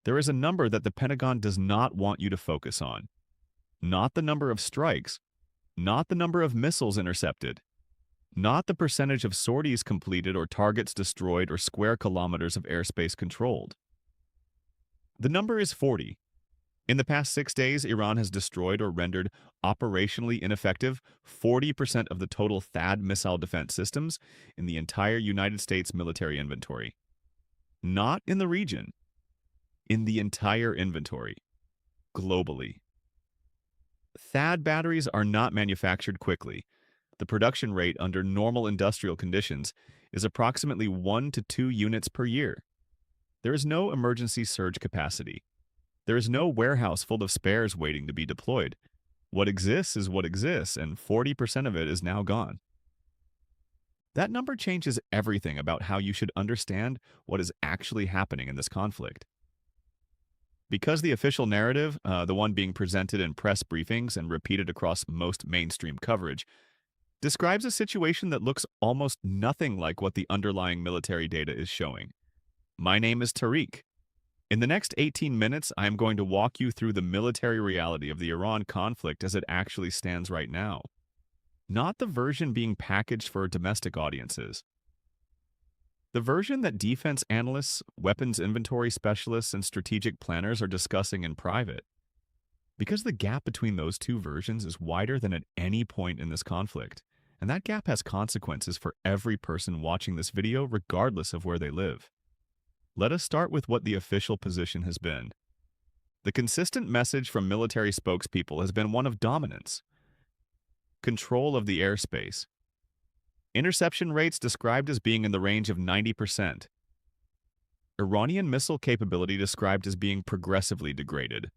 There is a number that the Pentagon does not want you to focus on. Not the number of strikes, not the number of missiles intercepted, not the percentage of sorties completed or targets destroyed or square kilometers of airspace controlled. The number is 40. In the past 6 days, Iran has destroyed or rendered operationally ineffective 40% of the total THAAD missile defense systems in the entire United States military inventory. Not in the region, in the entire inventory, globally. THAAD batteries are not manufactured quickly. The production rate under normal industrial conditions is approximately 1 to 2 units per year. There is no emergency surge capacity. There is no warehouse full of spares waiting to be deployed. What exists is what exists, and 40% of it is now gone. That number changes everything about how you should understand what is actually happening in this conflict. Because the official narrative, the one being presented in press briefings and repeated across most mainstream coverage, describes a situation that looks almost nothing like what the underlying military data is showing. My name is Tariq. In the next 18 minutes, I am going to walk you through the military reality of the Iran conflict as it actually stands right now, not the version being packaged for domestic audiences. The version that defense analysts, weapons inventory specialists, and strategic planners are discussing in private. Because the gap between those two versions is wider than at any point in this conflict, and that gap has consequences for every person watching this video regardless of where they live. Let us start with what the official position has been. The consistent message from military spokespeople has been one of dominance. Control of the airspace. Interception rates described as being in the range of 90%. Iranian missile capability described as being progressively degraded.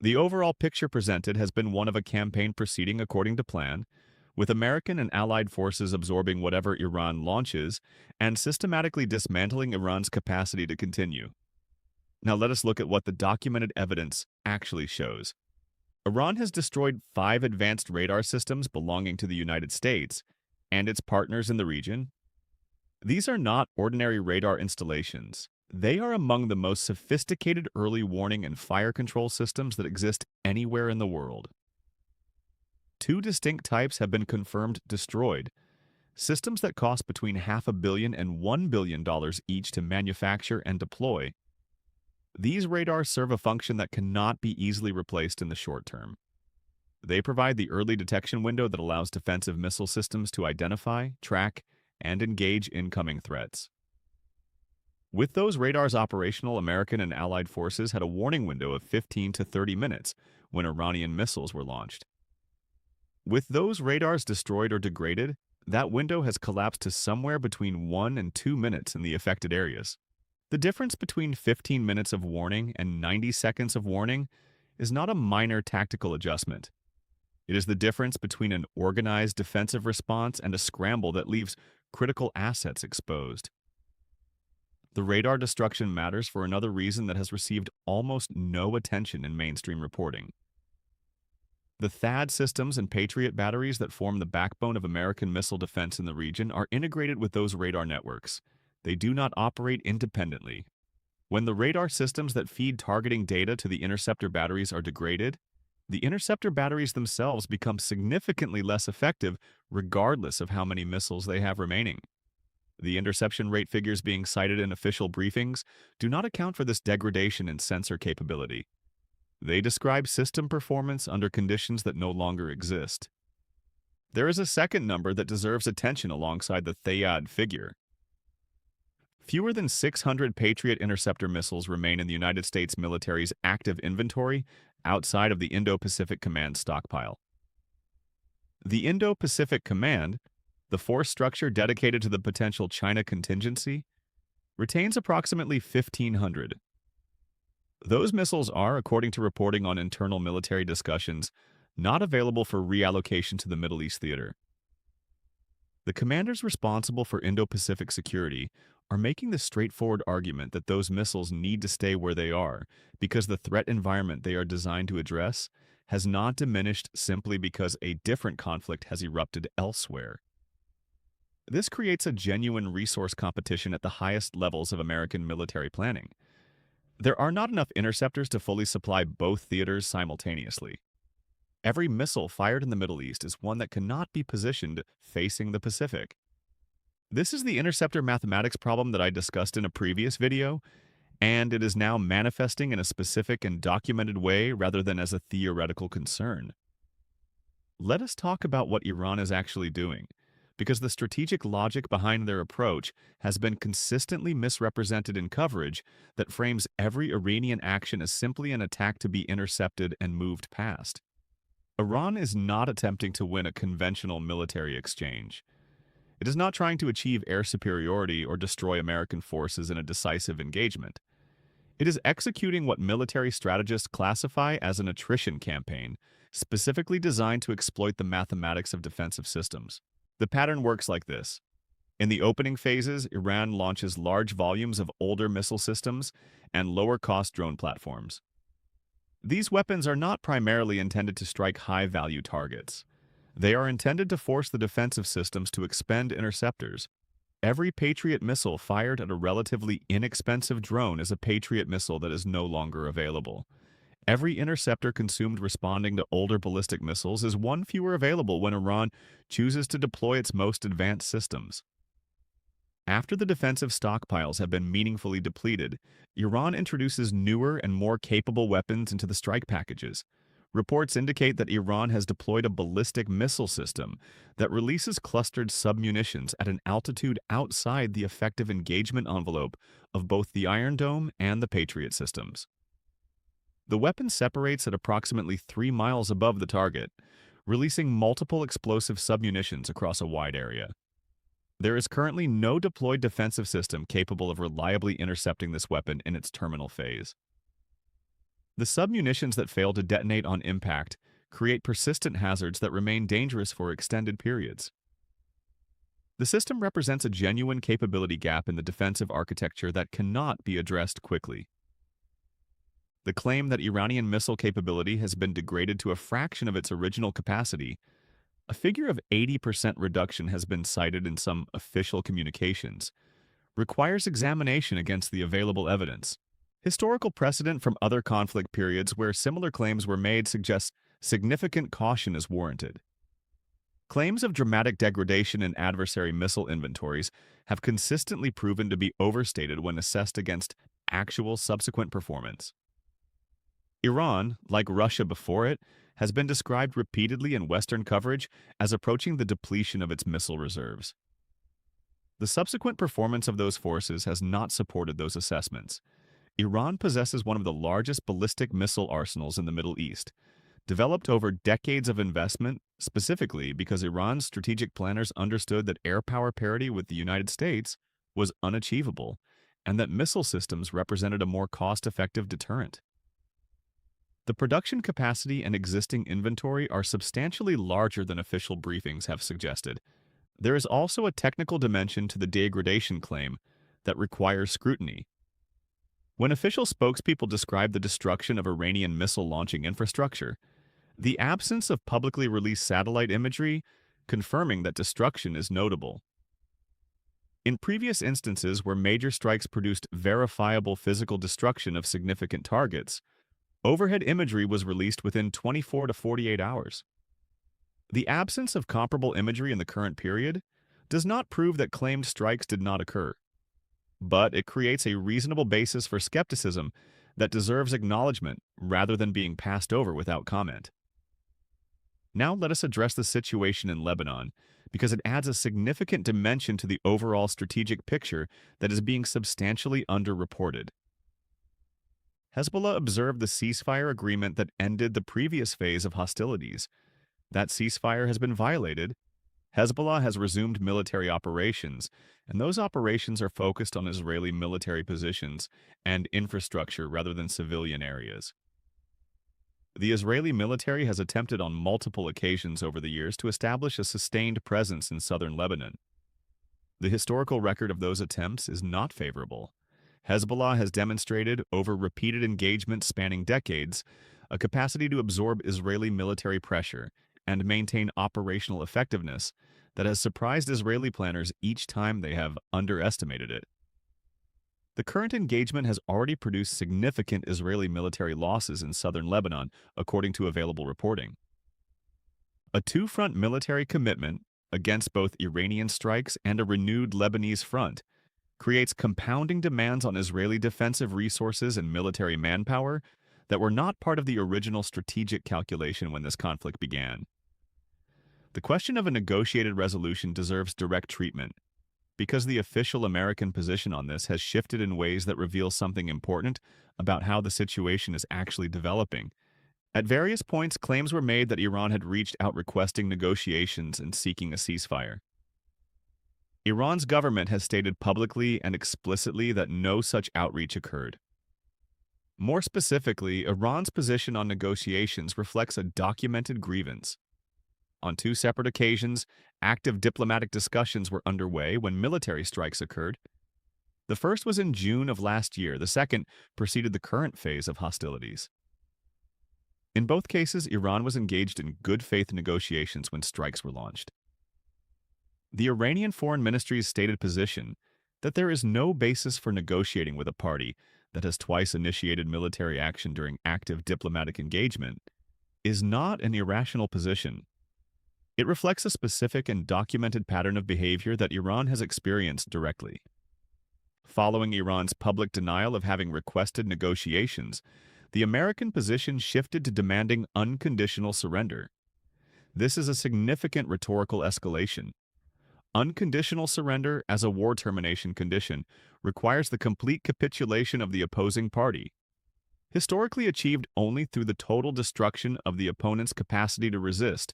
The overall picture presented has been one of a campaign proceeding according to plan, with American and allied forces absorbing whatever Iran launches and systematically dismantling Iran's capacity to continue. Now let us look at what the documented evidence actually shows. Iran has destroyed 5 advanced radar systems belonging to the United States and its partners in the region. These are not ordinary radar installations. They are among the most sophisticated early warning and fire control systems that exist anywhere in the world. 2 distinct types have been confirmed destroyed, systems that cost between $500 million and $1 billion each to manufacture and deploy. These radars serve a function that cannot be easily replaced in the short term. They provide the early detection window that allows defensive missile systems to identify, track, and engage incoming threats. With those radars operational, American and allied forces had a warning window of 15 to 30 minutes when Iranian missiles were launched. With those radars destroyed or degraded, that window has collapsed to somewhere between 1 and 2 minutes in the affected areas. The difference between 15 minutes of warning and 90 seconds of warning is not a minor tactical adjustment. It is the difference between an organized defensive response and a scramble that leaves critical assets exposed. The radar destruction matters for another reason that has received almost no attention in mainstream reporting. The THAAD systems and Patriot batteries that form the backbone of American missile defense in the region are integrated with those radar networks. They do not operate independently. When the radar systems that feed targeting data to the interceptor batteries are degraded, the interceptor batteries themselves become significantly less effective regardless of how many missiles they have remaining. The interception rate figures being cited in official briefings do not account for this degradation in sensor capability. They describe system performance under conditions that no longer exist. There is a second number that deserves attention alongside the THAAD figure. Fewer than 600 Patriot interceptor missiles remain in the United States military's active inventory outside of the Indo-Pacific Command stockpile. The Indo-Pacific Command, the force structure dedicated to the potential China contingency, retains approximately 1,500. Those missiles are, according to reporting on internal military discussions, not available for reallocation to the Middle East theater. The commanders responsible for Indo-Pacific security are making the straightforward argument that those missiles need to stay where they are because the threat environment they are designed to address has not diminished simply because a different conflict has erupted elsewhere. This creates a genuine resource competition at the highest levels of American military planning. There are not enough interceptors to fully supply both theaters simultaneously. Every missile fired in the Middle East is one that cannot be positioned facing the Pacific. This is the interceptor mathematics problem that I discussed in a previous video, and it is now manifesting in a specific and documented way rather than as a theoretical concern. Let us talk about what Iran is actually doing, because the strategic logic behind their approach has been consistently misrepresented in coverage that frames every Iranian action as simply an attack to be intercepted and moved past. Iran is not attempting to win a conventional military exchange. It is not trying to achieve air superiority or destroy American forces in a decisive engagement. It is executing what military strategists classify as an attrition campaign, specifically designed to exploit the mathematics of defensive systems. The pattern works like this. In the opening phases, Iran launches large volumes of older missile systems and lower-cost drone platforms. These weapons are not primarily intended to strike high-value targets. They are intended to force the defensive systems to expend interceptors. Every Patriot missile fired at a relatively inexpensive drone is a Patriot missile that is no longer available. Every interceptor consumed responding to older ballistic missiles is one fewer available when Iran chooses to deploy its most advanced systems. After the defensive stockpiles have been meaningfully depleted, Iran introduces newer and more capable weapons into the strike packages. Reports indicate that Iran has deployed a ballistic missile system that releases clustered submunitions at an altitude outside the effective engagement envelope of both the Iron Dome and the Patriot systems. The weapon separates at approximately 3 miles above the target, releasing multiple explosive submunitions across a wide area. There is currently no deployed defensive system capable of reliably intercepting this weapon in its terminal phase. The submunitions that fail to detonate on impact create persistent hazards that remain dangerous for extended periods. The system represents a genuine capability gap in the defensive architecture that cannot be addressed quickly. The claim that Iranian missile capability has been degraded to a fraction of its original capacity, a figure of 80% reduction has been cited in some official communications, requires examination against the available evidence. Historical precedent from other conflict periods where similar claims were made suggests significant caution is warranted. Claims of dramatic degradation in adversary missile inventories have consistently proven to be overstated when assessed against actual subsequent performance. Iran, like Russia before it, has been described repeatedly in Western coverage as approaching the depletion of its missile reserves. The subsequent performance of those forces has not supported those assessments. Iran possesses one of the largest ballistic missile arsenals in the Middle East, developed over decades of investment, specifically because Iran's strategic planners understood that air power parity with the United States was unachievable, and that missile systems represented a more cost-effective deterrent. The production capacity and existing inventory are substantially larger than official briefings have suggested. There is also a technical dimension to the degradation claim that requires scrutiny. When official spokespeople describe the destruction of Iranian missile launching infrastructure, the absence of publicly released satellite imagery confirming that destruction is notable. In previous instances where major strikes produced verifiable physical destruction of significant targets, overhead imagery was released within 24 to 48 hours. The absence of comparable imagery in the current period does not prove that claimed strikes did not occur, but it creates a reasonable basis for skepticism that deserves acknowledgement rather than being passed over without comment. Now let us address the situation in Lebanon, because it adds a significant dimension to the overall strategic picture that is being substantially underreported. Hezbollah observed the ceasefire agreement that ended the previous phase of hostilities. That ceasefire has been violated. Hezbollah has resumed military operations, and those operations are focused on Israeli military positions and infrastructure rather than civilian areas. The Israeli military has attempted on multiple occasions over the years to establish a sustained presence in southern Lebanon. The historical record of those attempts is not favorable. Hezbollah has demonstrated, over repeated engagements spanning decades, a capacity to absorb Israeli military pressure and maintain operational effectiveness that has surprised Israeli planners each time they have underestimated it. The current engagement has already produced significant Israeli military losses in southern Lebanon, according to available reporting. A two-front military commitment against both Iranian strikes and a renewed Lebanese front creates compounding demands on Israeli defensive resources and military manpower that were not part of the original strategic calculation when this conflict began. The question of a negotiated resolution deserves direct treatment, because the official American position on this has shifted in ways that reveal something important about how the situation is actually developing. At various points, claims were made that Iran had reached out requesting negotiations and seeking a ceasefire. Iran's government has stated publicly and explicitly that no such outreach occurred. More specifically, Iran's position on negotiations reflects a documented grievance. On two separate occasions, active diplomatic discussions were underway when military strikes occurred. The first was in June of last year. The second preceded the current phase of hostilities. In both cases, Iran was engaged in good faith negotiations when strikes were launched. The Iranian Foreign Ministry's stated position that there is no basis for negotiating with a party that has twice initiated military action during active diplomatic engagement is not an irrational position. It reflects a specific and documented pattern of behavior that Iran has experienced directly. Following Iran's public denial of having requested negotiations, the American position shifted to demanding unconditional surrender. This is a significant rhetorical escalation. Unconditional surrender as a war termination condition requires the complete capitulation of the opposing party, historically achieved only through the total destruction of the opponent's capacity to resist,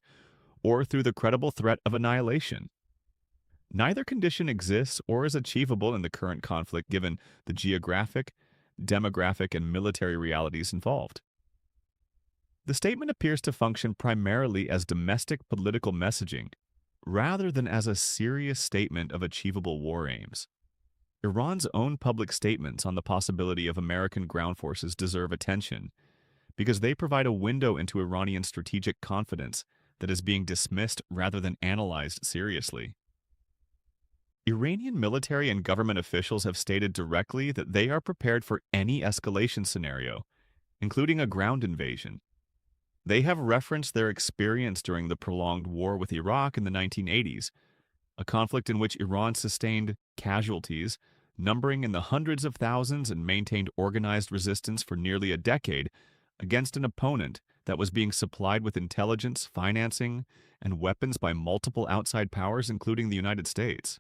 or through the credible threat of annihilation. Neither condition exists or is achievable in the current conflict given the geographic, demographic, and military realities involved. The statement appears to function primarily as domestic political messaging, rather than as a serious statement of achievable war aims. Iran's own public statements on the possibility of American ground forces deserve attention, because they provide a window into Iranian strategic confidence that is being dismissed rather than analyzed seriously. Iranian military and government officials have stated directly that they are prepared for any escalation scenario, including a ground invasion. They have referenced their experience during the prolonged war with Iraq in the 1980s, a conflict in which Iran sustained casualties numbering in the hundreds of thousands and maintained organized resistance for nearly a decade against an opponent that was being supplied with intelligence, financing, and weapons by multiple outside powers, including the United States.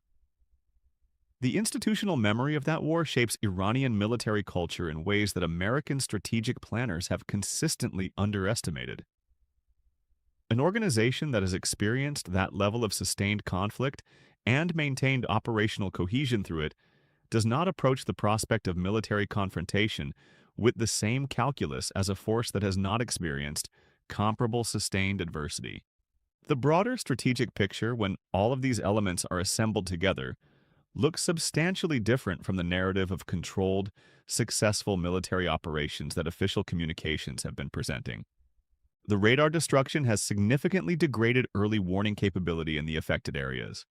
The institutional memory of that war shapes Iranian military culture in ways that American strategic planners have consistently underestimated. An organization that has experienced that level of sustained conflict and maintained operational cohesion through it does not approach the prospect of military confrontation with the same calculus as a force that has not experienced comparable sustained adversity. The broader strategic picture, when all of these elements are assembled together, looks substantially different from the narrative of controlled, successful military operations that official communications have been presenting. The radar destruction has significantly degraded early warning capability in the affected areas.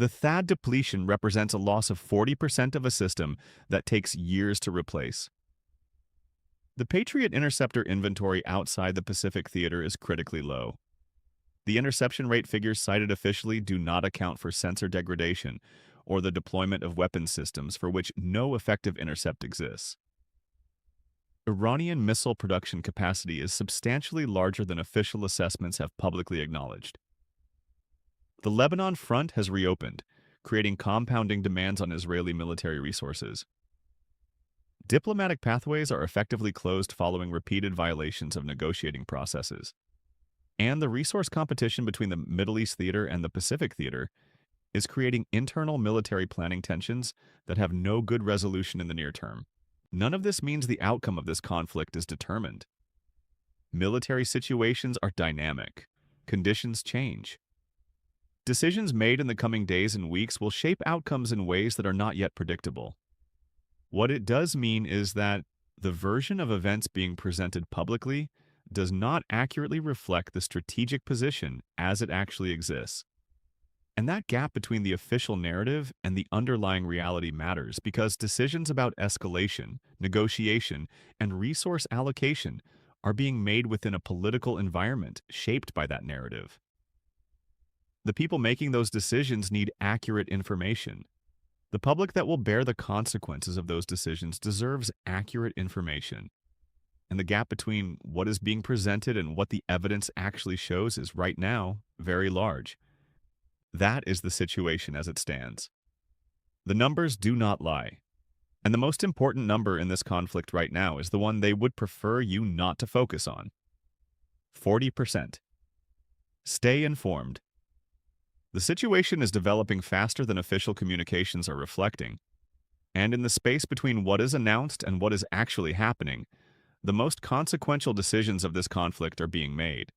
The THAAD depletion represents a loss of 40% of a system that takes years to replace. The Patriot interceptor inventory outside the Pacific theater is critically low. The interception rate figures cited officially do not account for sensor degradation or the deployment of weapons systems for which no effective intercept exists. Iranian missile production capacity is substantially larger than official assessments have publicly acknowledged. The Lebanon front has reopened, creating compounding demands on Israeli military resources. Diplomatic pathways are effectively closed following repeated violations of negotiating processes. And the resource competition between the Middle East theater and the Pacific theater is creating internal military planning tensions that have no good resolution in the near term. None of this means the outcome of this conflict is determined. Military situations are dynamic. Conditions change. Decisions made in the coming days and weeks will shape outcomes in ways that are not yet predictable. What it does mean is that the version of events being presented publicly does not accurately reflect the strategic position as it actually exists. And that gap between the official narrative and the underlying reality matters because decisions about escalation, negotiation, and resource allocation are being made within a political environment shaped by that narrative. The people making those decisions need accurate information. The public that will bear the consequences of those decisions deserves accurate information. And the gap between what is being presented and what the evidence actually shows is right now very large. That is the situation as it stands. The numbers do not lie. And the most important number in this conflict right now is the one they would prefer you not to focus on. 40%. Stay informed. The situation is developing faster than official communications are reflecting. And in the space between what is announced and what is actually happening, the most consequential decisions of this conflict are being made.